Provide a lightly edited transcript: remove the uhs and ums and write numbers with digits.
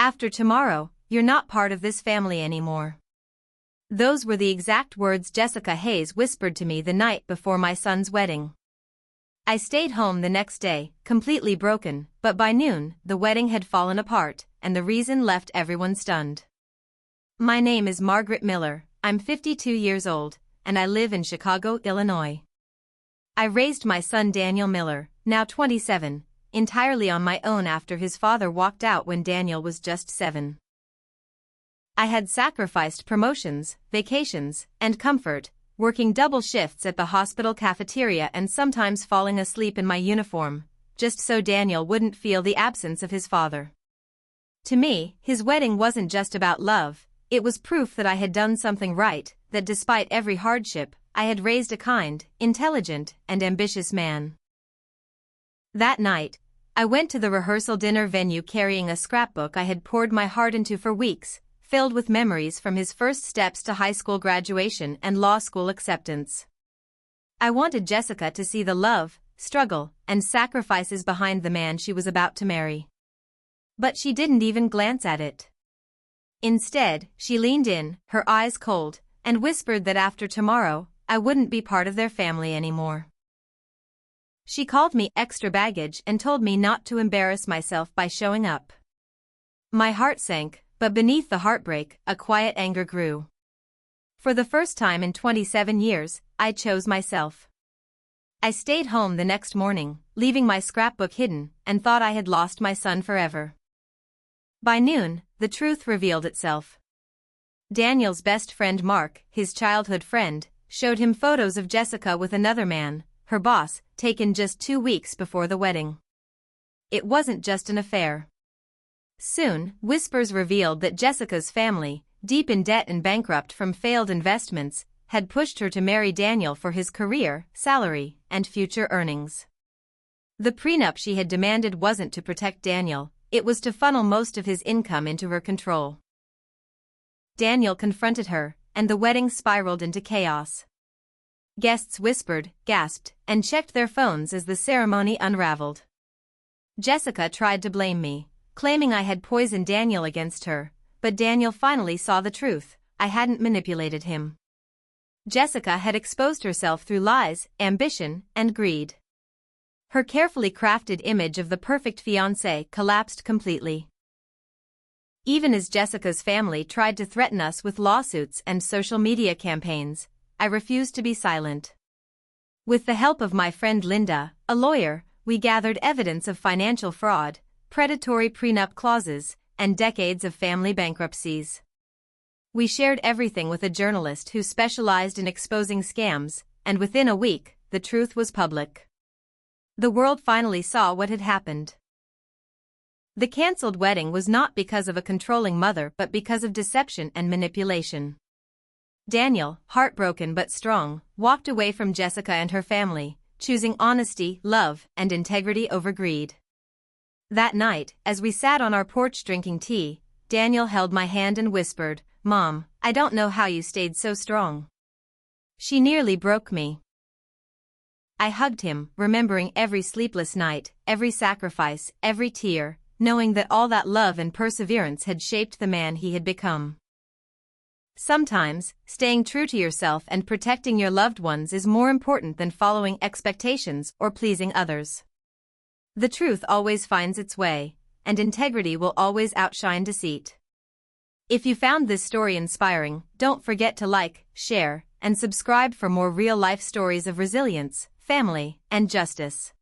After tomorrow, you're not part of this family anymore." Those were the exact words Jessica Hayes whispered to me the night before my son's wedding. I stayed home the next day, completely broken, but by noon, the wedding had fallen apart, and the reason left everyone stunned. My name is Margaret Miller, I'm 52 years old, and I live in Chicago, Illinois. I raised my son Daniel Miller, now 27, entirely on my own after his father walked out when Daniel was just 7. I had sacrificed promotions, vacations, and comfort, working double shifts at the hospital cafeteria and sometimes falling asleep in my uniform, just so Daniel wouldn't feel the absence of his father. To me, his wedding wasn't just about love, it was proof that I had done something right, that despite every hardship, I had raised a kind, intelligent, and ambitious man. That night, I went to the rehearsal dinner venue carrying a scrapbook I had poured my heart into for weeks, filled with memories from his first steps to high school graduation and law school acceptance. I wanted Jessica to see the love, struggle, and sacrifices behind the man she was about to marry. But she didn't even glance at it. Instead, she leaned in, her eyes cold, and whispered that after tomorrow, I wouldn't be part of their family anymore. She called me extra baggage and told me not to embarrass myself by showing up. My heart sank, but beneath the heartbreak, a quiet anger grew. For the first time in 27 years, I chose myself. I stayed home the next morning, leaving my scrapbook hidden, and thought I had lost my son forever. By noon, the truth revealed itself. Daniel's best friend Mark, his childhood friend, showed him photos of Jessica with another man, her boss, taken just 2 weeks before the wedding. It wasn't just an affair. Soon, whispers revealed that Jessica's family, deep in debt and bankrupt from failed investments, had pushed her to marry Daniel for his career, salary, and future earnings. The prenup she had demanded wasn't to protect Daniel, it was to funnel most of his income into her control. Daniel confronted her, and the wedding spiraled into chaos. Guests whispered, gasped, and checked their phones as the ceremony unraveled. Jessica tried to blame me, claiming I had poisoned Daniel against her, but Daniel finally saw the truth, I hadn't manipulated him. Jessica had exposed herself through lies, ambition, and greed. Her carefully crafted image of the perfect fiancée collapsed completely. Even as Jessica's family tried to threaten us with lawsuits and social media campaigns, I refused to be silent. With the help of my friend Linda, a lawyer, we gathered evidence of financial fraud, predatory prenup clauses, and decades of family bankruptcies. We shared everything with a journalist who specialized in exposing scams, and within a week, the truth was public. The world finally saw what had happened. The cancelled wedding was not because of a controlling mother but because of deception and manipulation. Daniel, heartbroken but strong, walked away from Jessica and her family, choosing honesty, love, and integrity over greed. That night, as we sat on our porch drinking tea, Daniel held my hand and whispered, "Mom, I don't know how you stayed so strong." She nearly broke me. I hugged him, remembering every sleepless night, every sacrifice, every tear, knowing that all that love and perseverance had shaped the man he had become. Sometimes, staying true to yourself and protecting your loved ones is more important than following expectations or pleasing others. The truth always finds its way, and integrity will always outshine deceit. If you found this story inspiring, don't forget to like, share, and subscribe for more real-life stories of resilience, family, and justice.